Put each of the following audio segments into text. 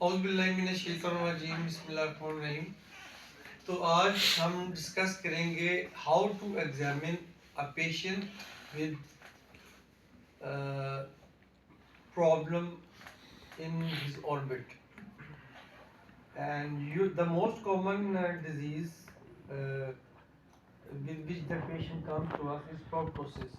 औज़ुबिल्लाहिमिनश्शैतानिर्रजीम बिस्मिल्लाहिर्रहमानिर्रहीम। तो आज हम डिस्कस करेंगे how to examine a patient with problem in his orbit and you the most common disease with which the patient comes to us is proptosis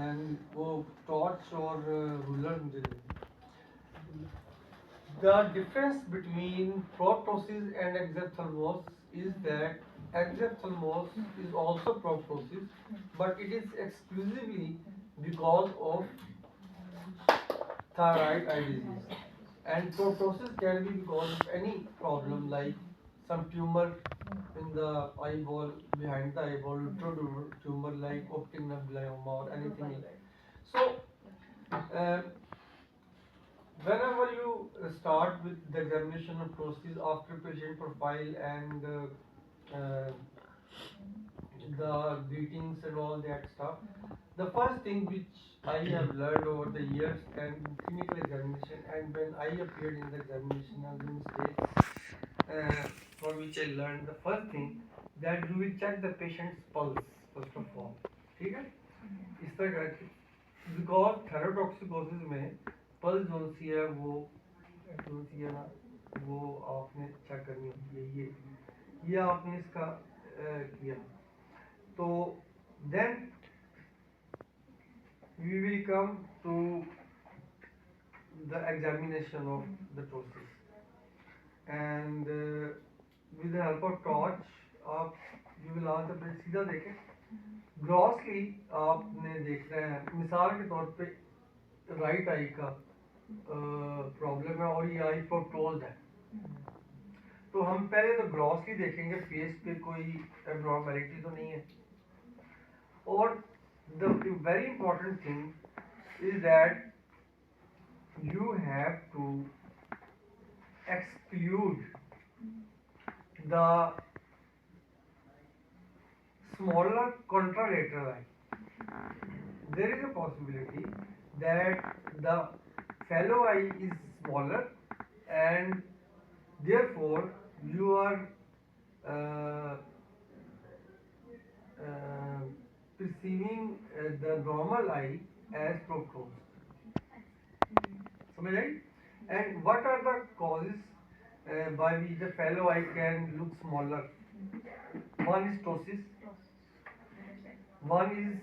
and वो torch और ruler मुझे the difference between proptosis and exophthalmos is that exophthalmos is also proptosis, but it is exclusively because of thyroid eye disease. And proptosis can be because of any problem like some tumor in the eyeball, behind the eyeball, tumor like optic nerve glioma or anything like that. So, uh, whenever you start with the examination of process after patient profile and the greetings and all that stuff, the first thing which I have learned over the years and in clinical examination and when I appeared in the examination as a mistake, for which I learned the first thing that you will check the patient's pulse first of all. ठीक है इस तरह करके because थेरोटॉक्सिकोसिस में pulse जो सी है वो जो सी है ना वो आपने चेक करनी होती है ये आपने इसका किया तो then we will come to the examination of the process and with the help of torch आप you will ask the patient सीधा देखें ग्रॉसली आपने देखना है मिसाल के तौर पे राइट आई का प्रॉब्लम है और ये आई प्रोक्टोज्ड है तो हम पहले तो ग्रॉसली देखेंगे फेस पे कोई एब्नॉर्मैलिटी तो नहीं है और the very important thing is that you have to exclude the smaller contralateral eye. There is a possibility that the fellow eye is smaller and therefore you are uh, perceiving the normal eye as proctosed. समझ आई and what are the causes by which the fellow eye can look smaller one is ptosis one is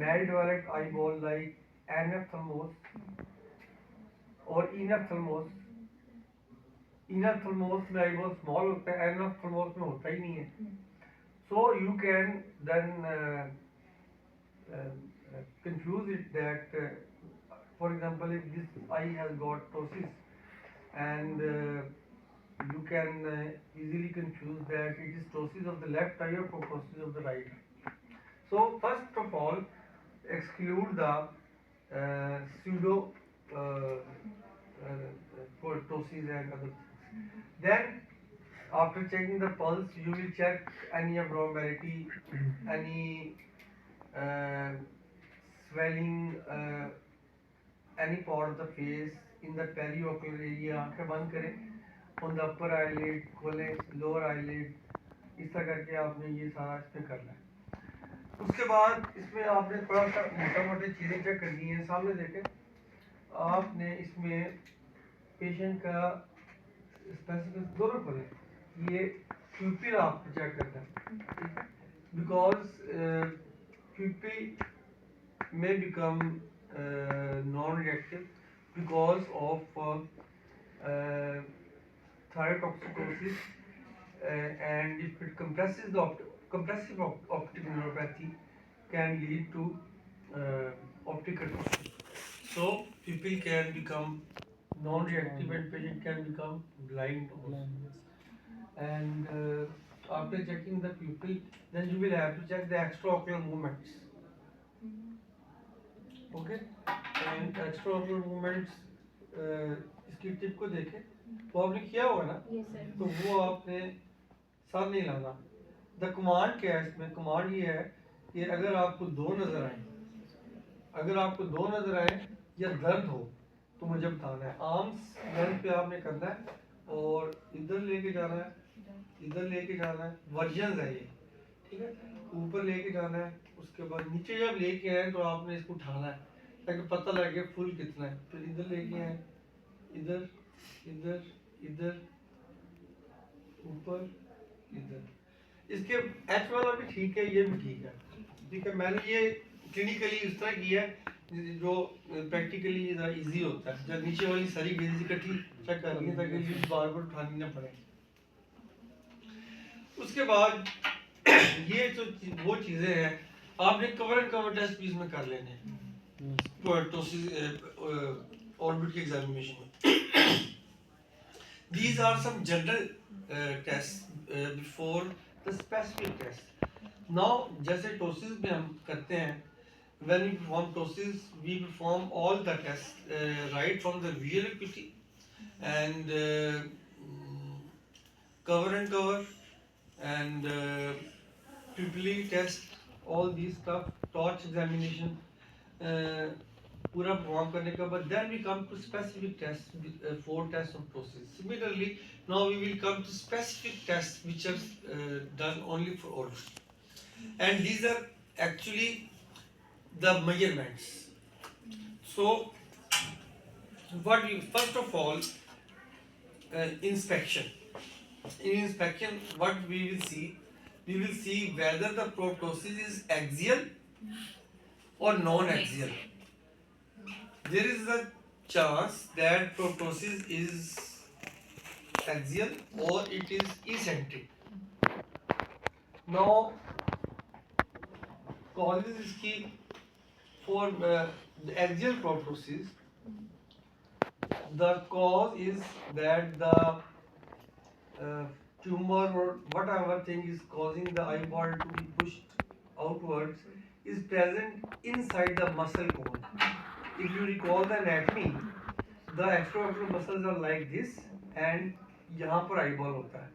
maldeveloped eyeball like anophthalmos or enophthalmos enophthalmos में eyeball small होता है anophthalmos में होता ही नहीं है so you can then confuse it that for example if this eye has got ptosis and you can easily confuse that it is ptosis of the left eye or ptosis of the right eye. So first of all exclude the pseudo ptosis and other things. Then after checking the pulse you will check any abnormality, any uh, swelling, any part of the face in the periocular area आंखें बंद करें on the upper eyelid खोलें lower eyelid इस तरह करके आपने ये सारा इसमें करना है उसके बाद इसमें आपने थोड़ा सा मोटा मोटी चीज़ें चेक करनी है सामने देखें आपने इसमें पेशेंट का स्पेसिफिक दोनों खोलें ये pupil आपको चेक करना है because pupil may become non-reactive because of thyrotoxicosis and if it compresses the compressive optic neuropathy can lead to optic atrophy. So pupil can become non-reactive and patient can become blind also. And after checking the pupil, then you will have to check the extraocular movements. Okay and extraocular movements इसकी tip को देखें तो आपने किया होगा ना तो वो आपने साथ नहीं लाना द कमांड क्या है इसमें कमांड ये है कि अगर आपको दो नज़र आए या दर्द हो तो मुझे बताना है। आर्म्स लेंथ पे आपने करना है और इधर लेके जाना है, इधर लेके जाना है, वर्जन है ये, ठीक है। ऊपर लेके जाना है, उसके बाद नीचे जब लेके आए तो आपने इसको उठाना है ताकि पता लगे फुल कितना है। फिर इधर लेके आए, इधर इधर इधर ऊपर इधर। इसके एच वाला भी ठीक है, ये भी ठीक है, ठीक है। मैंने ये क्लिनिकली इस तरह किया है जो प्रैक्टिकली इजी होता है। जब नीचे वाली सारी गेंद इकट्ठी चेक करनी है ताकि ये बार बार उठानी ना पड़े। उसके बाद ये जो वो चीजें हैं आपने कवर एंड कवर टेस्ट भी इसमें कर लेने हैं ऑर्बिट के एग्जामिनेशन में। These are some general tests before the specific test. Now जैसे टोसिस में हम करते हैं, when we perform tosis we perform all the tests right from the visual acuity and cover and cover and pupillary test, all these stuff, torch examination पूरा perform करने के बाद then we come to specific tests, 4 tests of tosis. Similarly now we will come to specific tests which are done only for orbit, and these are actually the measurements. So what we first of all inspection. In inspection what we will see whether the proptosis is axial or non-axial. There is a chance that proptosis is axial or it is eccentric. Now causes इसकी for the axial proptosis, the cause is that the tumor or whatever thing is causing the eyeball to be pushed outwards is present inside the muscle cone. If you recall the anatomy, the extraocular muscles are like this and यहाँ पर eyeball होता है,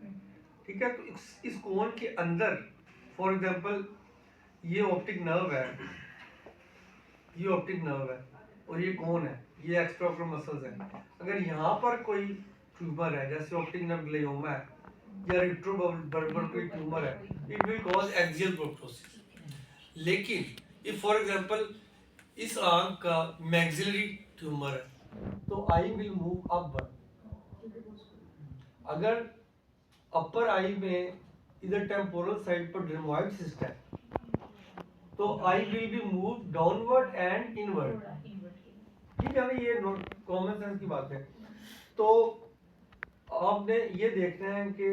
ठीक है। तो इस कोन के अंदर फॉर एग्जांपल ये ऑप्टिक नर्व है, ये ऑप्टिक नर्व है और ये कोन है, ये एक्स्ट्राओकुलर मसल्स हैं। अगर यहाँ पर कोई ट्यूमर है जैसे ऑप्टिक नर्व ग्लियोमा है या रेट्रोबर्बर कोई ट्यूमर है, it will cause axial proptosis. लेकिन इफ फॉर एग्जांपल इस आंख का मैक्सिलरी ट्यूमर है तो आई विल मूव अपवर्ड। अगर अपर आई में इधर टेम्पोरल साइड पर ड्रमोइड सिस्ट है तो I will be move downward and inward, ठीक है ना। ये कॉमन सेंस की बात है। तो आपने ये देखना है कि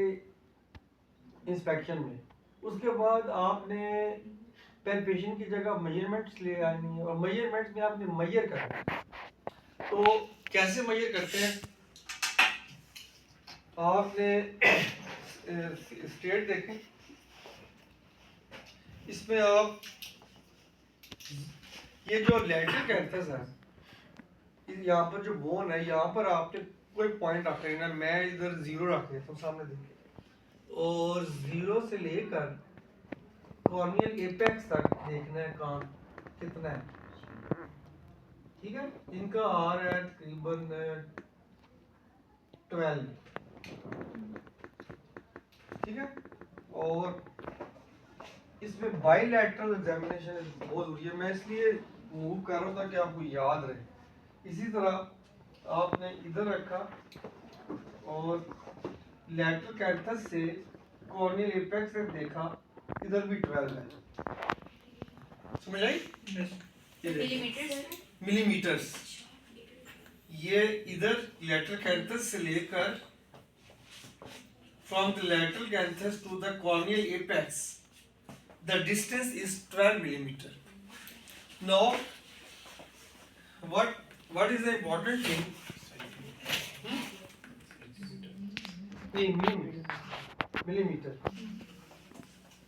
इंस्पेक्शन में, उसके बाद आपने पैल्पेशन की जगह मेजरमेंट्स ले आनी है और मेजरमेंट्स में आपने मेजर करना है। तो कैसे मेजर करते हैं, आपने स्ट्रेट देखें, इसमें आप ये जो लैटरल कैंथस है यहाँ पर जो बोन है यहाँ पर आपने कोई पॉइंट रख लेना। मैं इधर 0 रख देता हूँ सामने देखिए, और 0 से लेकर कॉर्नियल एपेक्स तक देखना है कान कितना है, ठीक है। इनका आर है तकरीबन 12, ठीक है। और इसमें बाइलैटरल एग्जामिनेशन बहुत जरूरी है, मैं इसलिए मूव कर रहा हूँ ताकि आपको याद रहे। इसी तरह आपने इधर रखा और लैटरल कैंथस से कॉर्नियल एपेक्स तक देखा, इधर भी 12 है, समझ आई? मिलीमीटर्स। ये इधर लैटरल कैंथस से लेकर from the lateral canthus to the corneal apex the distance is 12 millimeter. Now what is the important thing? Millimeter.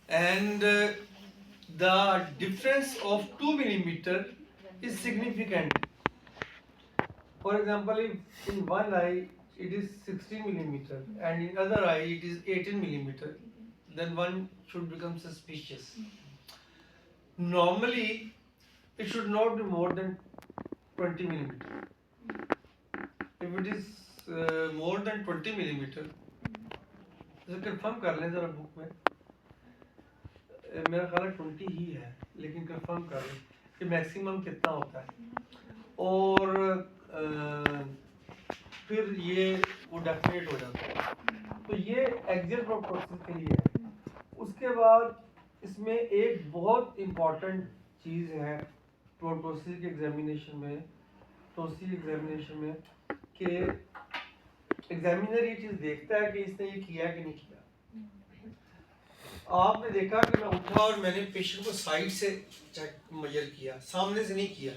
And the difference of 2 millimeter is significant. For example, if in one eye it is 16 millimeter and in other eye it is 18 millimeter, then one should become suspicious. Normally it should not be more than 20 millimeter. if it is more than 20 millimeter, जैसे confirm कर लें ज़रा book में, मेरा ख्याल है 20 ही है, लेकिन कंफर्म कर लें कि मैक्सिमम कितना होता है, और फिर ये वो डेफिनेट हो जाता है। तो ये एक्सियल प्रोसेस के लिए है। उसके बाद इसमें एक बहुत इम्पॉर्टेंट चीज़ है प्रोटोसिस के एग्जामिनेशन में, टोसी एग्जामिनेशन में, कि एग्जामिनर ये चीज़ देखता है कि इसने ये किया कि नहीं किया। आपने देखा कि मैं उठा और मैंने पेशेंट को साइड से चेक मेजर किया, सामने से नहीं किया।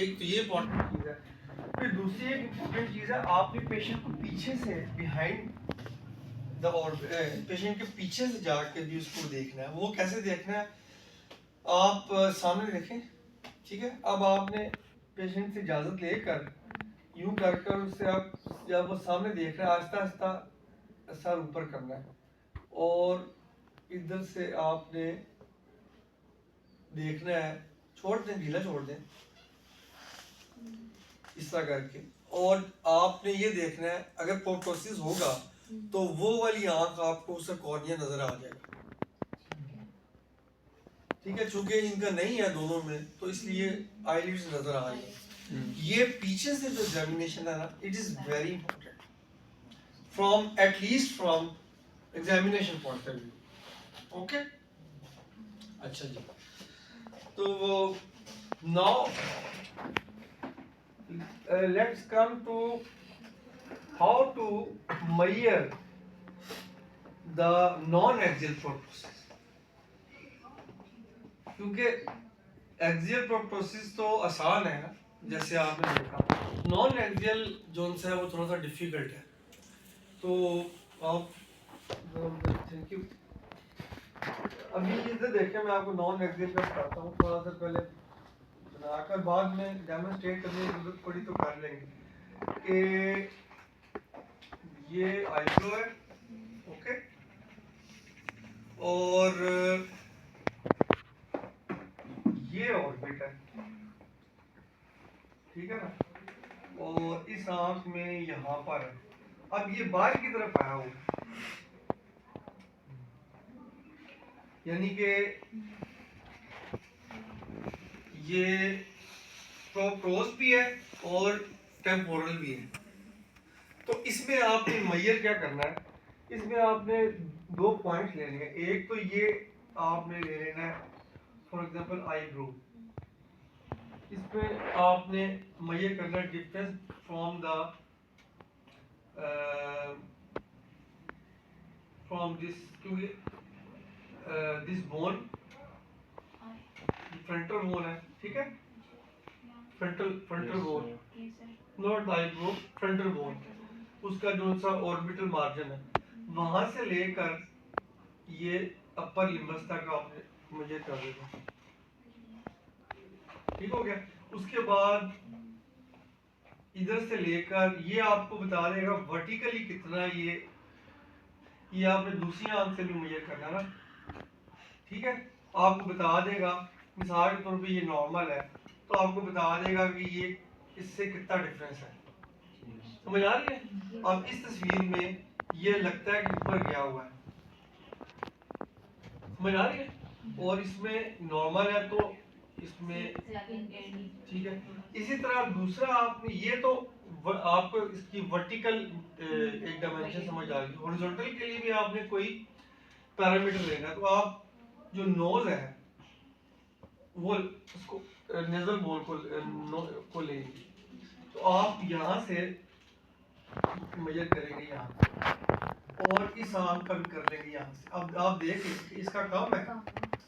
एक तो ये इम्पॉर्टेंट चीज़ है। फिर दूसरी एक इम्पॉर्टेंट चीज़ है, आपने पेशेंट को पीछे से बिहाइंड द और पेशेंट के पीछे से जाके भी उसको देखना है। वो कैसे देखना है, आप सामने देखें, ठीक है। अब आपने पेशेंट से इजाज़त लेकर यूं कर उससे आप, जब वो सामने देख रहा है, आहिस्ता आहिस्ता सर ऊपर करना है, और इधर से आपने देखना है, छोड़ दें, ढीला छोड़ दें इस तरह करके, और आपने ये देखना है अगर प्रोटोसिस होगा तो वो वाली आंख आपको उसका कॉर्निया नजर आ जाएगा, ठीक है। चूंकि इनका नहीं है दोनों में, तो इसलिए आईलिड्स नजर आ रही है। ये पीछे से जो एग्जामिनेशन है ना, it is very important from at least from examination point of view. Okay, अच्छा जी। तो now let's come to how to measure the non-axial proptosis, क्योंकि एक्सियल प्रोप्टोसिस तो आसान है ना, जैसे आपने देखा। नॉन एक्सियल जोन से है वो थोड़ा सा डिफिकल्ट है। तो आप थैंक यू। अभी इधर देखिए, मैं आपको नॉन एक्सियल का बताता हूँ। थोड़ा सा पहले बनाकर बाद में डेमोन्स्ट्रेट करने की जरूरत पड़ी तो कर लेंगे कि ये आईब्रो है, ओके, और ये ऑर्बिट है, ठीक है ना, और इस आंख में यहाँ पर है। अब ये बाहर की तरफ आया हुआ, यानी कि ये प्रोप्रोस भी है और टेम्पोरल भी है। तो इसमें आपने मेजर क्या करना है, इसमें आपने दो पॉइंट्स लेने हैं। एक तो ये आपने ले लेना है फॉर एग्जांपल आईब्रो, इस पे आपने मेजर करना है difference from the from this, क्योंकि दिस बोन फ्रंटल बोन है, ठीक है, frontal bone, not eyebrow, frontal bone, उसका जो सा ऑर्बिटल मार्जिन है, वहां से लेकर ये अपर लिम्बस तक आपने मेजर कर देगा, ठीक हो गया। उसके बाद इधर से लेकर ये आपको बता देगा वर्टिकली कितना, ये आपने दूसरी आंख से भी मेजर करना ना, ठीक है। आपको बता देगा, मिसाल के तौर पे ये नॉर्मल है, तो आपको बता देगा कि ये इससे कितना डिफरेंस है, समझ आ रही है। अब इस तस्वीर में ये लगता है कि ऊपर गया हुआ है, समझ आ रही है, और इसमें नॉर्मल है तो इसमें ठीक है। इसी तरह दूसरा आपने ये तो आपको इसकी वर्टिकल एक डायमेंशन समझ आ गई। हॉरिजॉन्टल के लिए भी आपने कोई पैरामीटर लेना, तो आप जो नोज है वो उसको नेजल बोल को लेंगे, तो आप यहाँ से मेजर करेंगे यहाँ, और इस आंख का भी कर लेंगे यहाँ से। अब आप देखिए इसका कम है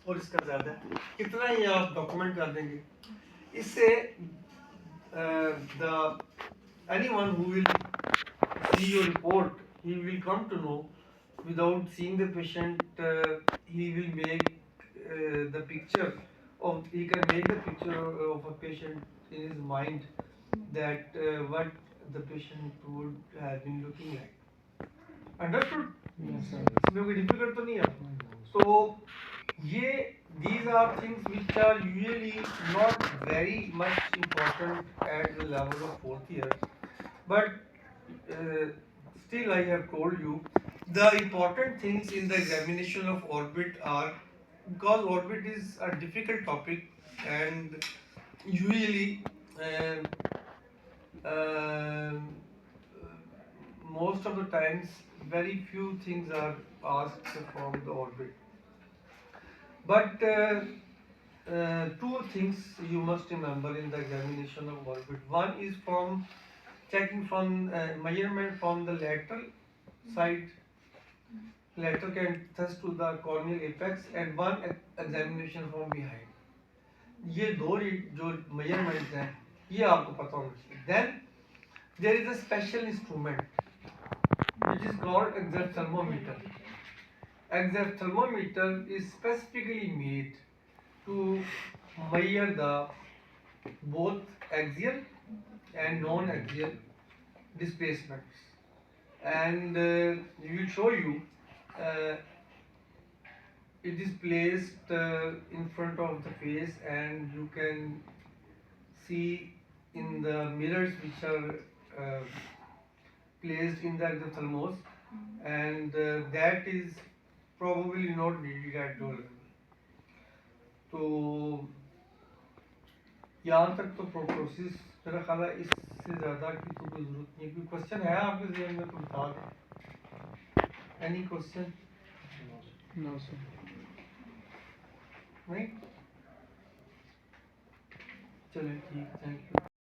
और इसका ज्यादा है, कितना ही आप डॉक्यूमेंट कर देंगे। इससे the anyone who will see your report, he will come to know without seeing the patient, he will make the picture of, he can make the picture of a patient in his mind, that what the patient would have been looking like. Understood? Yes, sir. इसमें कोई difficult तो नहीं है। So ये these are things which are usually not very much important at the level of fourth year, but uh, still I have told you the important things in the examination of orbit are, because orbit is a difficult topic and usually um, um, most of the times very few things are asked from the orbit. But two things you must remember in the examination of orbit. One is from checking from measurement from the lateral side, lateral can thrust to the corneal apex, and one examination from behind. ये दो जो measurements हैं ये आपको पता होना चाहिए. Then there is a special instrument which is called exophthalmometer. Exophthalmometer is specifically made to measure the both axial and non-axial displacements, and we will show you uh, it is placed in front of the face, and you can see in the mirrors which are placed in the exophthalmos, and that is probably not needed at your level. तो यहाँ तक तो प्रोपोसिस मेरा ख्याल है इससे ज़्यादा की तो कोई ज़रूरत नहीं है. कोई क्वेश्चन है आपके जहन में तो बता दें. Any question? No, sir. नहीं. चलिए ठीक, थैंक यू.